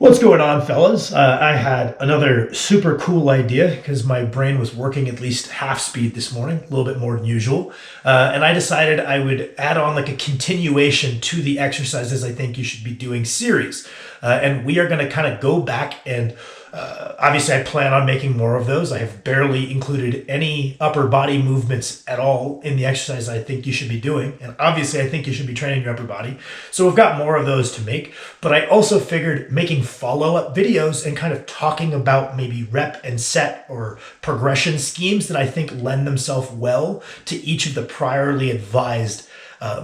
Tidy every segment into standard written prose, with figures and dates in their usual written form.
What's going on, fellas? I had another super cool idea because my brain was working at least half speed this morning, a little bit more than usual. And I decided I would add on like a continuation to the exercises I think you should be doing series. And we are going to kind of go back and obviously I plan on making more of those. I have barely included any upper body movements at all in the exercise I think you should be doing. And obviously I think you should be training your upper body. So we've got more of those to make. But I also figured making follow-up videos and kind of talking about maybe rep and set or progression schemes that I think lend themselves well to each of the priorly advised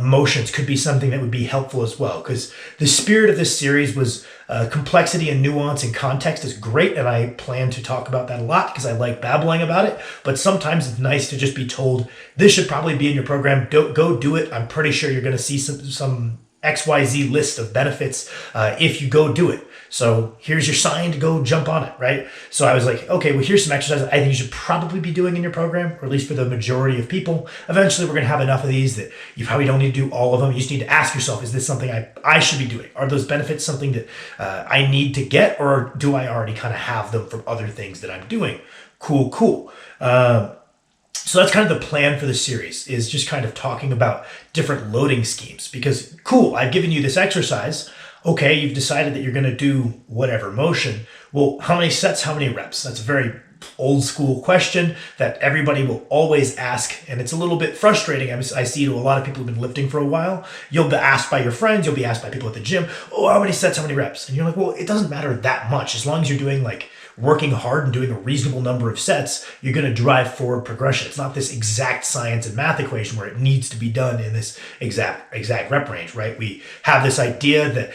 motions could be something that would be helpful as well, because the spirit of this series was complexity and nuance and context is great, and I plan to talk about that a lot because I like babbling about it. But sometimes it's nice to just be told this should probably be in your program. Go do it. I'm pretty sure you're going to see some XYZ list of benefits if you go do it. So here's your sign to go jump on it, right? So I was like, okay, well, here's some exercises I think you should probably be doing in your program, or at least for the majority of people. Eventually, we're going to have enough of these that you probably don't need to do all of them. You just need to ask yourself, is this something I should be doing? Are those benefits something that I need to get, or do I already kind of have them from other things that I'm doing? Cool. So that's kind of the plan for the series, is just kind of talking about different loading schemes, because cool, I've given you this exercise. Okay, you've decided that you're going to do whatever motion. Well, how many sets, how many reps? That's a very old school question that everybody will always ask. And it's a little bit frustrating. I see to a lot of people who've been lifting for a while. You'll be asked by your friends, you'll be asked by people at the gym, oh, how many sets, how many reps? And you're like, well, it doesn't matter that much. As long as you're doing like working hard and doing a reasonable number of sets, you're going to drive forward progression. It's not this exact science and math equation where it needs to be done in this exact rep range, right? We have this idea that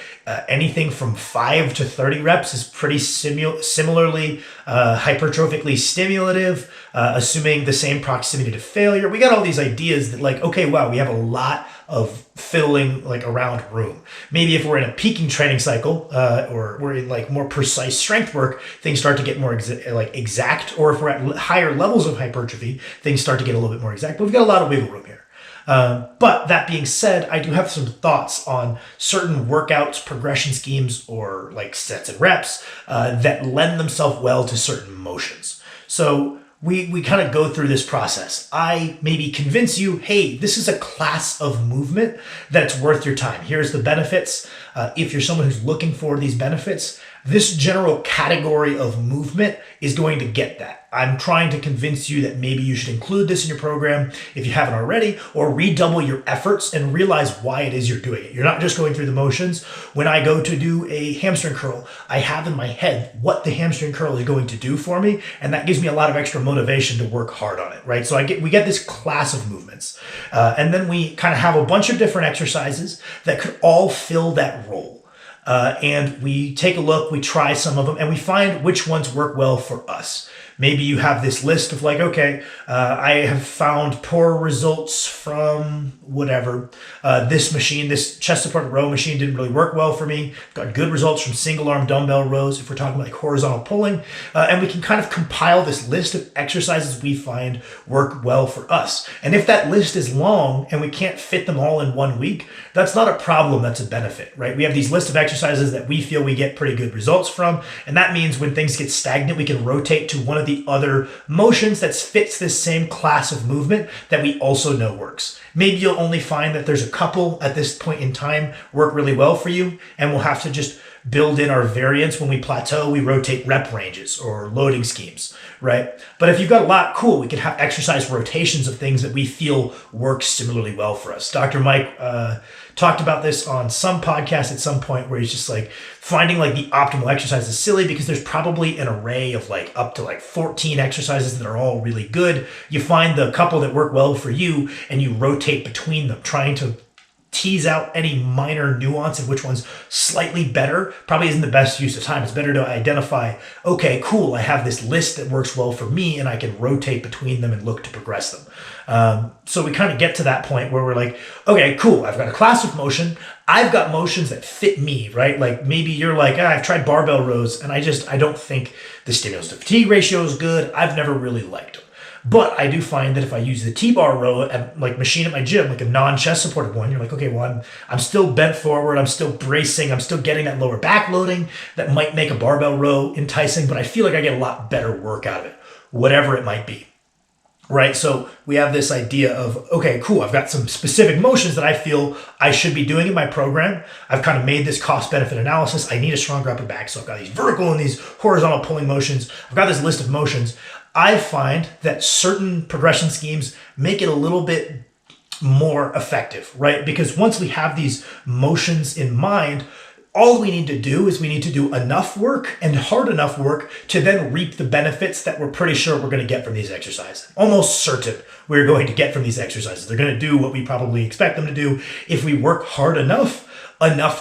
anything from 5 to 30 reps is pretty similarly hypertrophically stimulative, assuming the same proximity to failure. We got all these ideas that like, okay, wow, we have a lot of filling like around room. Maybe if we're in a peaking training cycle or we're in like more precise strength work, things start to get more exact. Or if we're at higher levels of hypertrophy, things start to get a little bit more exact. But we've got a lot of wiggle room here. But that being said, I do have some thoughts on certain workouts, progression schemes, or like sets and reps that lend themselves well to certain motions. So we kind of go through this process. I maybe convince you, hey, this is a class of movement that's worth your time. Here's the benefits. If you're someone who's looking for these benefits, this general category of movement is going to get that. I'm trying to convince you that maybe you should include this in your program if you haven't already, or redouble your efforts and realize why it is you're doing it. You're not just going through the motions. When I go to do a hamstring curl, I have in my head what the hamstring curl is going to do for me, and that gives me a lot of extra motivation to work hard on it, right? So we get this class of movements, and then we kind of have a bunch of different exercises that could all fill that role. And we take a look, we try some of them, and we find which ones work well for us. Maybe you have this list of like, okay, I have found poor results from whatever. This machine, this chest support row machine didn't really work well for me. Got good results from single arm dumbbell rows if we're talking about like horizontal pulling. And we can kind of compile this list of exercises we find work well for us. And if that list is long and we can't fit them all in 1 week, that's not a problem, that's a benefit, right? We have these lists of exercises that we feel we get pretty good results from. And that means when things get stagnant, we can rotate to one of the other motions that fits this same class of movement that we also know works. Maybe you'll only find that there's a couple at this point in time work really well for you, and we'll have to just build in our variance. When we plateau, we rotate rep ranges or loading schemes, right? But if you've got a lot, cool, we could have exercise rotations of things that we feel work similarly well for us. Dr. Mike talked about this on some podcast at some point, where he's just like finding like the optimal exercise is silly because there's probably an array of like up to like 14 exercises that are all really good. You find the couple that work well for you and you rotate between them, trying to tease out any minor nuance of which one's slightly better probably isn't the best use of time. It's better to identify, okay, cool, I have this list that works well for me and I can rotate between them and look to progress them. So we kind of get to that point where we're like, okay, cool, I've got a class of motion. I've got motions that fit me, right? Like maybe you're like, I've tried barbell rows and I don't think the stimulus to fatigue ratio is good. I've never really liked them. But I do find that if I use the T-bar row at like machine at my gym, like a non-chest supported one, you're like, okay, well, I'm still bent forward, I'm still bracing, I'm still getting that lower back loading that might make a barbell row enticing, but I feel like I get a lot better work out of it, whatever it might be. Right, so we have this idea of, okay, cool, I've got some specific motions that I feel I should be doing in my program. I've kind of made this cost-benefit analysis. I need a stronger upper back, so I've got these vertical and these horizontal pulling motions. I've got this list of motions. I find that certain progression schemes make it a little bit more effective, right? Because once we have these motions in mind, all we need to do is we need to do enough work and hard enough work to then reap the benefits that we're pretty sure we're going to get from these exercises. Almost certain we're going to get from these exercises. They're going to do what we probably expect them to do if we work hard enough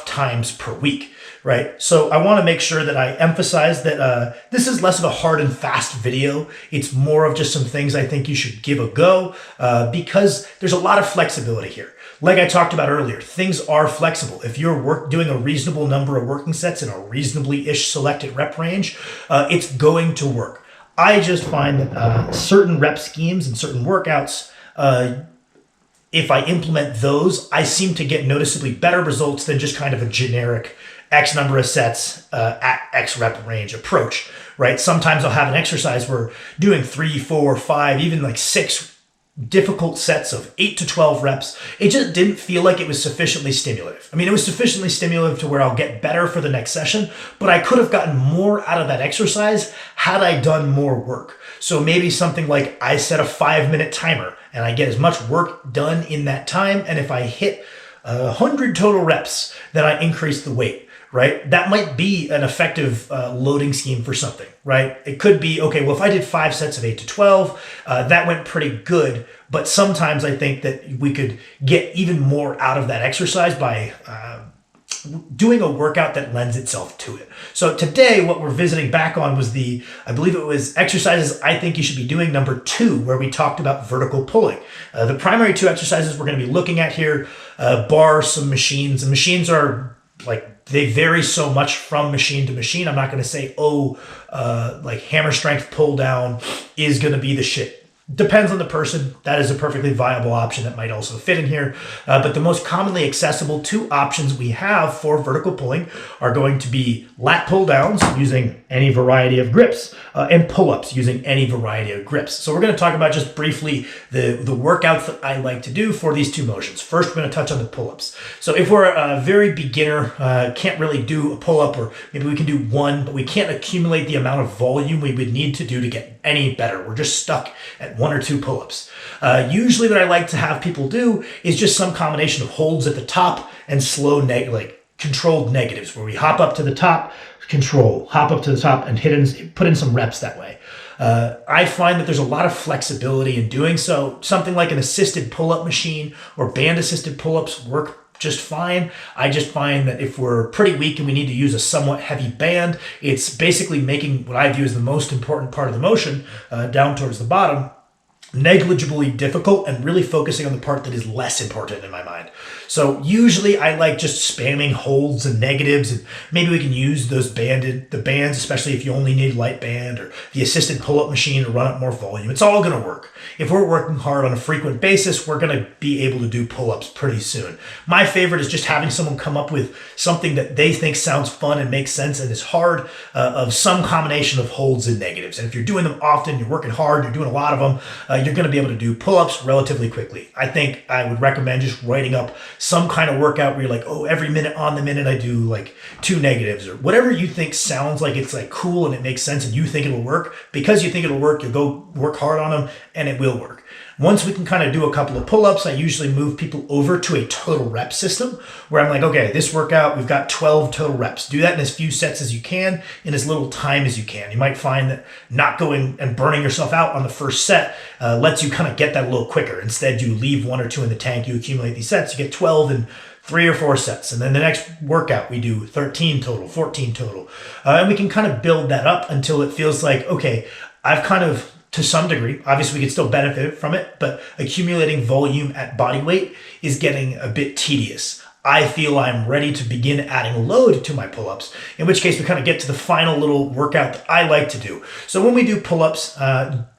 times per week, right? So I want to make sure that I emphasize that this is less of a hard and fast video. It's more of just some things I think you should give a go because there's a lot of flexibility here. Like I talked about earlier, things are flexible. If you're doing a reasonable number of working sets in a reasonably-ish selected rep range, it's going to work. I just find that certain rep schemes and certain workouts, if I implement those, I seem to get noticeably better results than just kind of a generic X number of sets at X rep range approach, right? Sometimes I'll have an exercise where doing 3, 4, 5, even like 6 difficult sets of 8 to 12 reps, it just didn't feel like it was sufficiently stimulative. I mean, it was sufficiently stimulative to where I'll get better for the next session, but I could have gotten more out of that exercise had I done more work. So maybe something like I set a 5-minute timer and I get as much work done in that time. And if I hit 100 total reps, then I increase the weight. Right? That might be an effective loading scheme for something, right? It could be, okay, well, if I did 5 sets of 8 to 12, that went pretty good. But sometimes I think that we could get even more out of that exercise by doing a workout that lends itself to it. So today, what we're visiting back on was I believe it was exercises I think you should be doing number 2, where we talked about vertical pulling. The primary 2 exercises we're going to be looking at here, bar some machines. And machines are like, they vary so much from machine to machine. I'm not going to say, like hammer strength pull down is going to be the shit. Depends on the person. That is a perfectly viable option that might also fit in here. But the most commonly accessible 2 options we have for vertical pulling are going to be lat pull downs using any variety of grips and pull-ups using any variety of grips. So we're going to talk about just briefly the workouts that I like to do for these 2 motions. First, we're going to touch on the pull-ups. So if we're a very beginner, can't really do a pull-up, or maybe we can do 1, but we can't accumulate the amount of volume we would need to do to get any better. We're just stuck at 1 or 2 pull-ups. Usually what I like to have people do is just some combination of holds at the top and slow, controlled negatives, where we hop up to the top, control, hop up to the top, and put in some reps that way. I find that there's a lot of flexibility in doing so. Something like an assisted pull-up machine or band-assisted pull-ups work just fine. I just find that if we're pretty weak and we need to use a somewhat heavy band, it's basically making what I view as the most important part of the motion, down towards the bottom, negligibly difficult and really focusing on the part that is less important in my mind. So usually I like just spamming holds and negatives, and maybe we can use the bands, especially if you only need light band, or the assisted pull-up machine to run up more volume. It's all going to work. If we're working hard on a frequent basis, we're going to be able to do pull-ups pretty soon. My favorite is just having someone come up with something that they think sounds fun and makes sense and is hard, of some combination of holds and negatives. And if you're doing them often, you're working hard, you're doing a lot of them, you're going to be able to do pull-ups relatively quickly. I think I would recommend just writing up some kind of workout where you're like, oh, every minute on the minute I do like 2 negatives, or whatever you think sounds like it's like cool and it makes sense and you think it'll work. Because you think it'll work, you'll go work hard on them and it will work. Once we can kind of do a couple of pull-ups, I usually move people over to a total rep system where I'm like, okay, this workout, we've got 12 total reps. Do that in as few sets as you can in as little time as you can. You might find that not going and burning yourself out on the first set lets you kind of get that a little quicker. Instead, you leave 1 or 2 in the tank, you accumulate these sets, you get 12 in 3 or 4 sets. And then the next workout, we do 13 total, 14 total. And we can kind of build that up until it feels like, okay, I've kind of, to some degree, obviously we can still benefit from it, but accumulating volume at body weight is getting a bit tedious. I feel I'm ready to begin adding load to my pull-ups, in which case we kind of get to the final little workout that I like to do. So when we do pull-ups,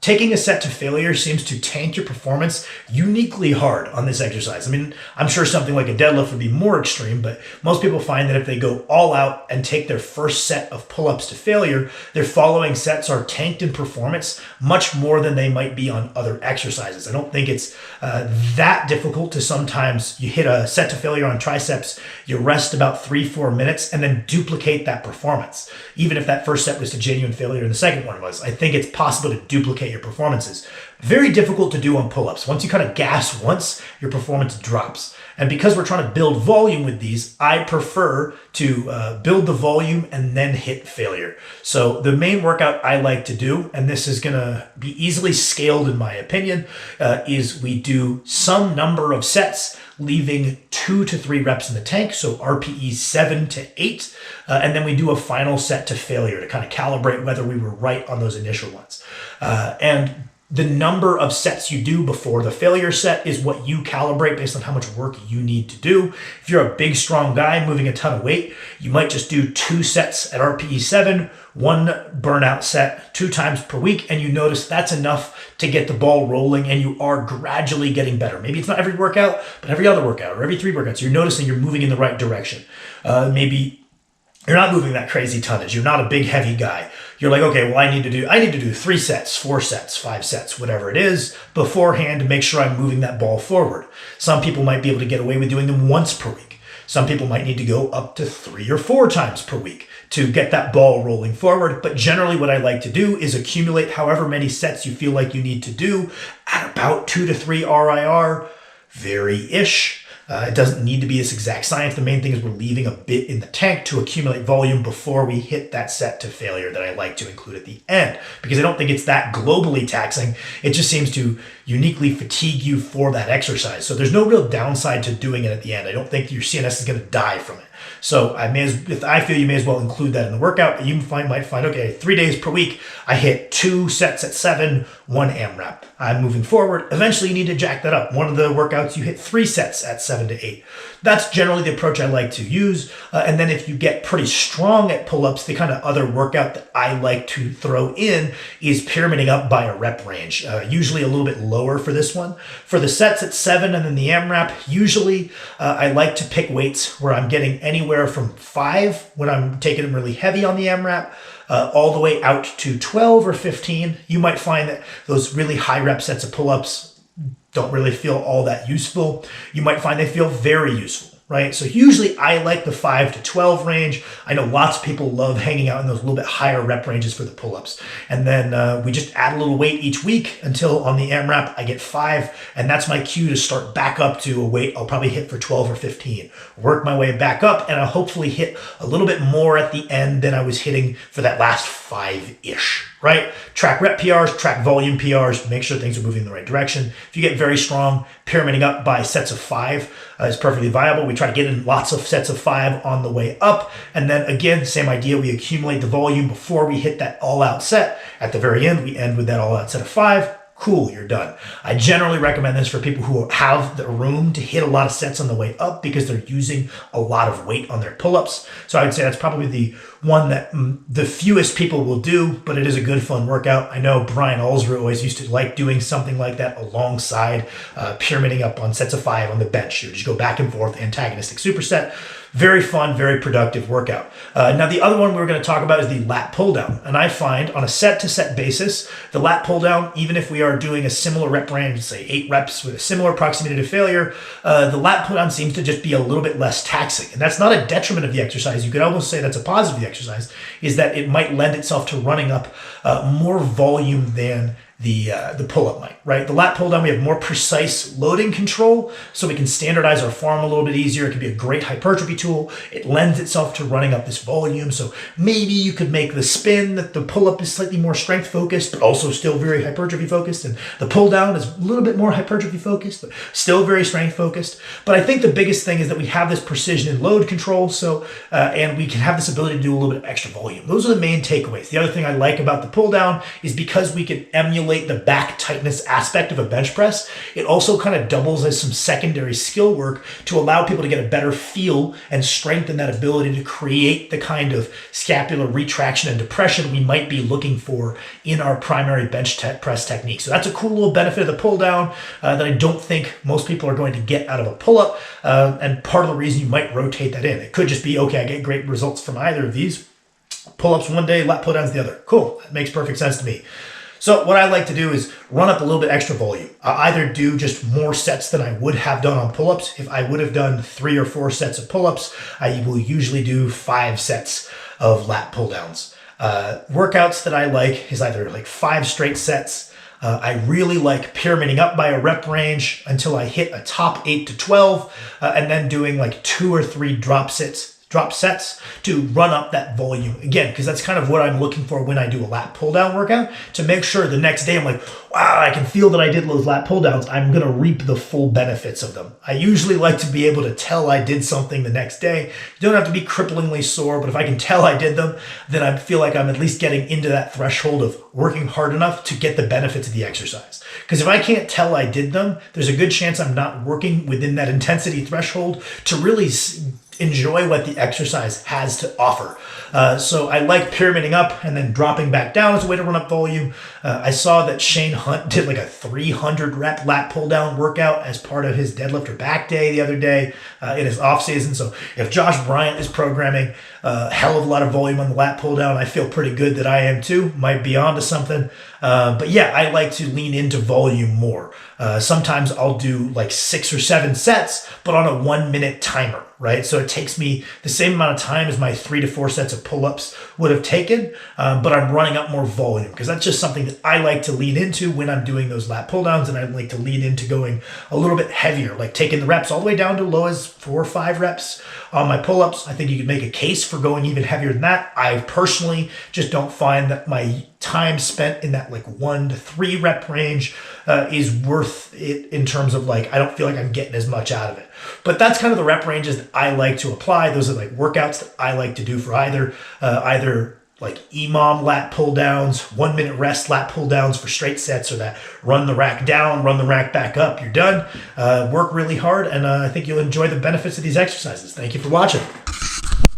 taking a set to failure seems to tank your performance uniquely hard on this exercise. I mean, I'm sure something like a deadlift would be more extreme, but most people find that if they go all out and take their first set of pull-ups to failure, their following sets are tanked in performance much more than they might be on other exercises. I don't think it's that difficult to sometimes you hit a set to failure on triceps, you rest about 3-4 minutes, and then duplicate that performance. Even if that first set was to genuine failure and the second one was, I think it's possible to duplicate your performances. Very difficult to do on pull-ups. Once you kind of gas once, your performance drops. And because we're trying to build volume with these, I prefer to build the volume and then hit failure. So the main workout I like to do, and this is going to be easily scaled in my opinion, is we do some number of sets, leaving 2 to 3 reps in the tank, so RPE 7 to 8, and then we do a final set to failure to kind of calibrate whether we were right on those initial ones. And the number of sets you do before the failure set is what you calibrate based on how much work you need to do. If you're a big, strong guy moving a ton of weight, you might just do 2 sets at RPE 7, 1 burnout set 2 times per week, and you notice that's enough to get the ball rolling and you are gradually getting better. Maybe it's not every workout, but every other workout or every 3 workouts, you're noticing you're moving in the right direction. Maybe you're not moving that crazy tonnage. You're not a big, heavy guy. You're like, okay, well, I need to do 3 sets, 4 sets, 5 sets, whatever it is, beforehand to make sure I'm moving that ball forward. Some people might be able to get away with doing them once per week. Some people might need to go up to 3 or 4 times per week to get that ball rolling forward. But generally what I like to do is accumulate however many sets you feel like you need to do at about 2 to 3 RIR, very-ish. It doesn't need to be this exact science. The main thing is we're leaving a bit in the tank to accumulate volume before we hit that set to failure that I like to include at the end, because I don't think it's that globally taxing. It just seems to uniquely fatigue you for that exercise. So there's no real downside to doing it at the end. I don't think your CNS is going to die from it. So I feel you may as well include that in the workout. You might find, okay, 3 days per week, I hit 2 sets at 7, 1 AMRAP. I'm moving forward. Eventually you need to jack that up. One of the workouts, you hit 3 sets at 7 to 8. That's generally the approach I like to use. And then if you get pretty strong at pull-ups, the kind of other workout that I like to throw in is pyramiding up by a rep range. Usually a little bit lower for this one. For the sets at 7 and then the AMRAP, usually I like to pick weights where I'm getting anywhere from 5 when I'm taking them really heavy on the AMRAP, all the way out to 12 or 15. You might find that those really high rep sets of pull-ups don't really feel all that useful. You might find they feel very useful, right? So usually I like the 5 to 12 range. I know lots of people love hanging out in those little bit higher rep ranges for the pull-ups. And then we just add a little weight each week until on the AMRAP I get 5. And that's my cue to start back up to a weight I'll probably hit for 12 or 15. Work my way back up and I'll hopefully hit a little bit more at the end than I was hitting for that last 5-ish. Right? Track rep PRs, track volume PRs, make sure things are moving in the right direction. If you get very strong, pyramiding up by sets of 5 is perfectly viable. We try to get in lots of sets of 5 on the way up. And then again, same idea, we accumulate the volume before we hit that all-out set. At the very end, we end with that all-out set of 5. Cool, you're done. I generally recommend this for people who have the room to hit a lot of sets on the way up because they're using a lot of weight on their pull-ups. So I would say that's probably the one that the fewest people will do, but it is a good, fun workout. I know Brian Alsruh always used to like doing something like that alongside pyramiding up on sets of 5 on the bench. You just go back and forth, antagonistic superset. Very fun, very productive workout. Now, the other one we're going to talk about is the lat pull down. And I find on a set-to-set basis, the lat pull down, even if we are doing a similar rep range, say 8 reps with a similar proximity to failure, the lat pull down seems to just be a little bit less taxing. And that's not a detriment of the exercise. You could almost say that's a positive of the exercise, is that it might lend itself to running up more volume than the pull-up might, right? The lat pull-down, we have more precise loading control, so we can standardize our form a little bit easier. It can be a great hypertrophy tool. It lends itself to running up this volume, so maybe you could make the spin that the pull-up is slightly more strength-focused, but also still very hypertrophy-focused, and the pull-down is a little bit more hypertrophy-focused, but still very strength-focused. But I think the biggest thing is that we have this precision in load control, so and we can have this ability to do a little bit of extra volume. Those are the main takeaways. The other thing I like about the pull-down is because we can emulate stimulate the back tightness aspect of a bench press, it also kind of doubles as some secondary skill work to allow people to get a better feel and strengthen that ability to create the kind of scapular retraction and depression we might be looking for in our primary bench press technique. So that's a cool little benefit of the pull down that I don't think most people are going to get out of a pull-up, and part of the reason you might rotate that in. It could just be, okay, I get great results from either of these. Pull-ups one day, lat pull downs the other. Cool, that makes perfect sense to me. So what I like to do is run up a little bit extra volume. I'll either do just more sets than I would have done on pull-ups. If I would have done 3 or 4 sets of pull-ups, I will usually do 5 sets of lat pull downs. Workouts that I like is either like 5 straight sets. I really like pyramiding up by a rep range until I hit a top 8 to 12, and then doing like 2 or 3 drop sets to run up that volume again, because that's kind of what I'm looking for when I do a lat pull down workout, to make sure the next day I'm like, wow, I can feel that I did those lat pull downs. I'm going to reap the full benefits of them. I usually like to be able to tell I did something the next day. You don't have to be cripplingly sore, but if I can tell I did them, then I feel like I'm at least getting into that threshold of working hard enough to get the benefits of the exercise. Because if I can't tell I did them, there's a good chance I'm not working within that intensity threshold to really enjoy what the exercise has to offer. So I like pyramiding up and then dropping back down as a way to run up volume. I saw that Shane Hunt did like a 300 rep lat pull down workout as part of his deadlift or back day the other day in his off season. So if Josh Bryant is programming a hell of a lot of volume on the lat pull down, I feel pretty good that I am too. Might be onto something. But yeah, I like to lean into volume more. Sometimes I'll do like 6 or 7 sets, but on a 1-minute timer, right? So it takes me the same amount of time as my 3 to 4 sets of pull-ups would have taken, but I'm running up more volume because that's just something that I like to lean into when I'm doing those lat pull downs, and I like to lean into going a little bit heavier, like taking the reps all the way down to low as 4 or 5 reps on my pull-ups. I think you could make a case for going even heavier than that. I personally just don't find that my time spent in that like 1 to 3 rep range is worth it in terms of like, I don't feel like I'm getting as much out of it. But that's kind of the rep ranges that I like to apply. Those are like workouts that I like to do for either like EMOM lat pull downs, 1-minute rest lat pull downs for straight sets, or that run the rack down, run the rack back up, you're done. Work really hard, and I think you'll enjoy the benefits of these exercises. Thank you for watching.